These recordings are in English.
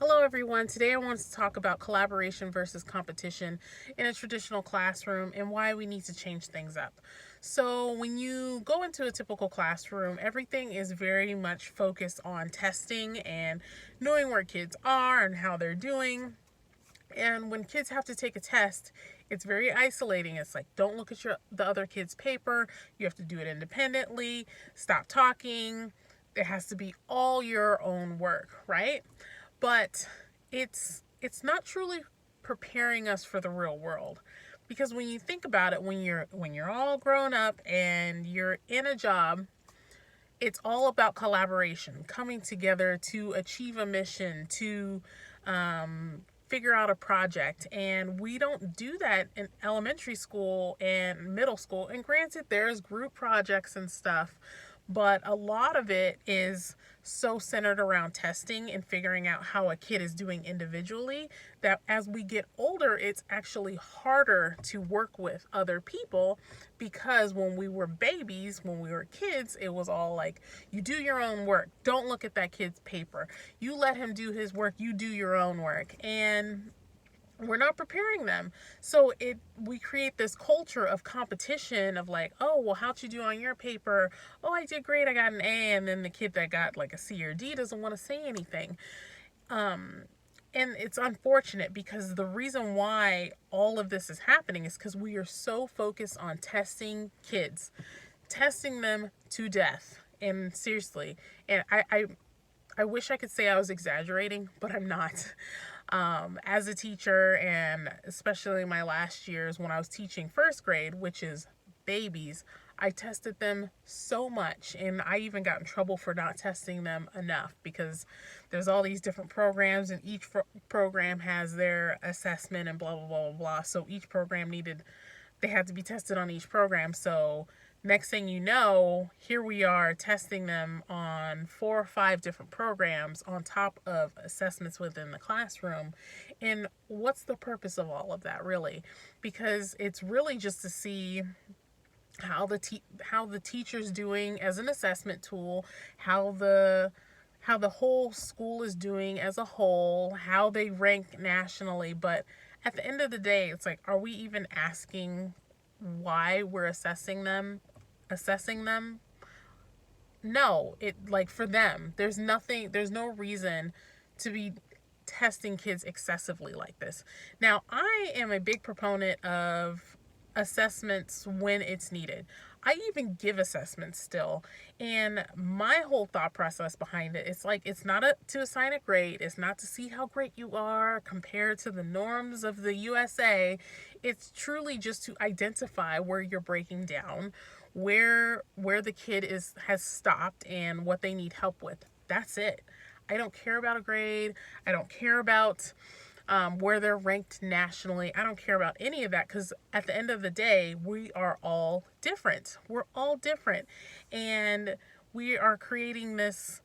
Hello everyone. Today I want to talk about collaboration versus competition in a traditional classroom and why we need to change things up. So, when you go into a typical classroom, everything is very much focused on testing and knowing where kids are and how they're doing. And when kids have to take a test, it's very isolating. It's like, don't look at the other kid's paper. You have to do it independently. Stop talking. It has to be all your own work, right? But it's not truly preparing us for the real world, because when you think about it, when you're all grown up and you're in a job, it's all about collaboration, coming together to achieve a mission, to figure out a project. And we don't do that in elementary school and middle school. And granted, there's group projects and stuff, but a lot of it is so centered around testing and figuring out how a kid is doing individually that as we get older, it's actually harder to work with other people, because when we were babies, when we were kids, it was all like, you do your own work. Don't look at that kid's paper. You let him do his work. You do your own work. And we're not preparing them. So we create this culture of competition of like, oh, well, how'd you do on your paper? Oh, I did great, I got an A. And then the kid that got like a C or D doesn't want to say anything. And it's unfortunate, because the reason why all of this is happening is because we are so focused on testing kids, testing them to death. And seriously, and I wish I could say I was exaggerating, but I'm not. As a teacher, and especially my last years when I was teaching first grade, which is babies, I tested them so much, and I even got in trouble for not testing them enough, because there's all these different programs, and each program has their assessment and blah blah blah blah blah. So each program they had to be tested on each program. So next thing you know, here we are testing them on 4 or 5 different programs on top of assessments within the classroom. And what's the purpose of all of that, really? Because it's really just to see how the teacher's doing as an assessment tool, how the whole school is doing as a whole, how they rank nationally. But at the end of the day, it's like, are we even asking why we're assessing them? No. It, like, for them, there's no reason to be testing kids excessively like this. Now, I am a big proponent of assessments when it's needed. I even give assessments still. And my whole thought process behind it, it's like, it's not to assign a grade. It's not to see how great you are compared to the norms of the USA. It's truly just to identify where you're breaking down, where the kid has stopped and what they need help with. That's it. I don't care about a grade. I don't care about where they're ranked nationally. I don't care about any of that, because at the end of the day, we are all different. We're all different. And we are creating this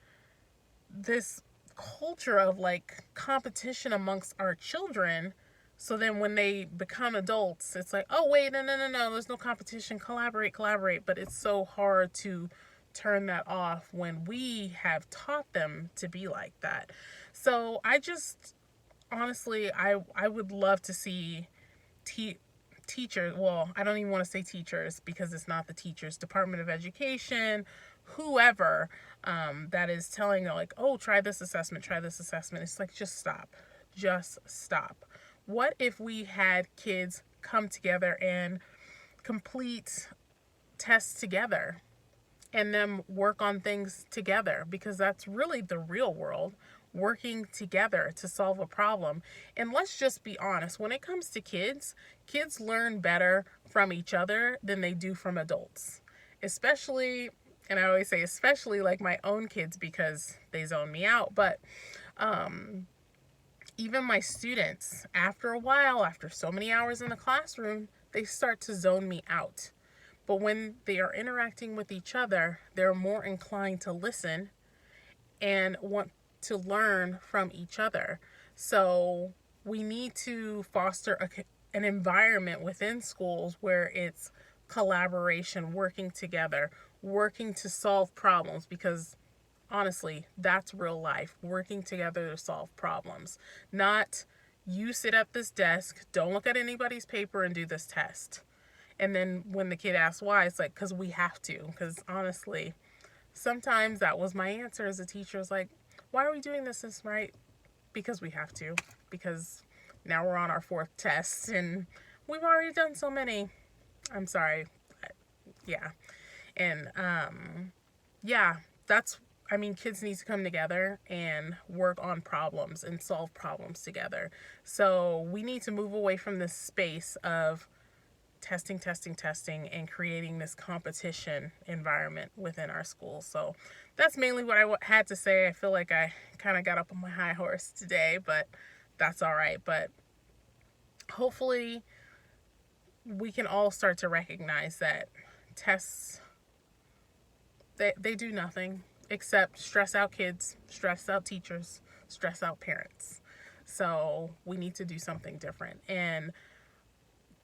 culture of like competition amongst our children. So then when they become adults, it's like, oh, wait, no, there's no competition. Collaborate. But it's so hard to turn that off when we have taught them to be like that. So I just, honestly, I would love to see teachers, well, I don't even want to say teachers, because it's not the teachers, Department of Education, whoever, that is telling them like, oh, try this assessment. It's like, just stop. What if we had kids come together and complete tests together, and them work on things together? Because that's really the real world, working together to solve a problem. And let's just be honest, when it comes to kids learn better from each other than they do from adults. Especially, and I always say especially, like my own kids, because they zone me out. But even my students, after a while, after so many hours in the classroom, they start to zone me out. But when they are interacting with each other, they're more inclined to listen and want to learn from each other. So we need to foster an environment within schools where it's collaboration, working together, working to solve problems, because honestly, that's real life, working together to solve problems. Not you sit at this desk, don't look at anybody's paper and do this test. And then when the kid asks why, it's like, because we have to. Because honestly, sometimes that was my answer as a teacher. Is like, why are we doing this, right? Because we have to. Because now we're on our fourth test and we've already done so many. I'm sorry. Yeah. And yeah, that's, I mean, kids need to come together and work on problems and solve problems together. So we need to move away from this space of testing, testing, testing, and creating this competition environment within our schools. So that's mainly what I had to say. I feel like I kind of got up on my high horse today, but that's all right. But hopefully we can all start to recognize that tests, they do nothing except stress out kids, stress out teachers, stress out parents. So we need to do something different. And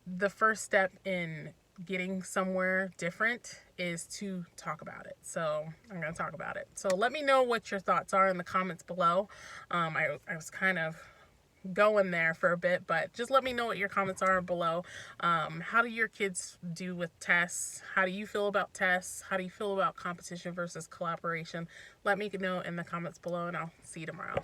the first step in getting somewhere different is to talk about it. So I'm going to talk about it. So let me know what your thoughts are in the comments below. I was kind of going there for a bit, but just let me know what your comments are below. How do your kids do with tests? How do you feel about tests? How do you feel about competition versus collaboration? Let me know in the comments below, and I'll see you tomorrow.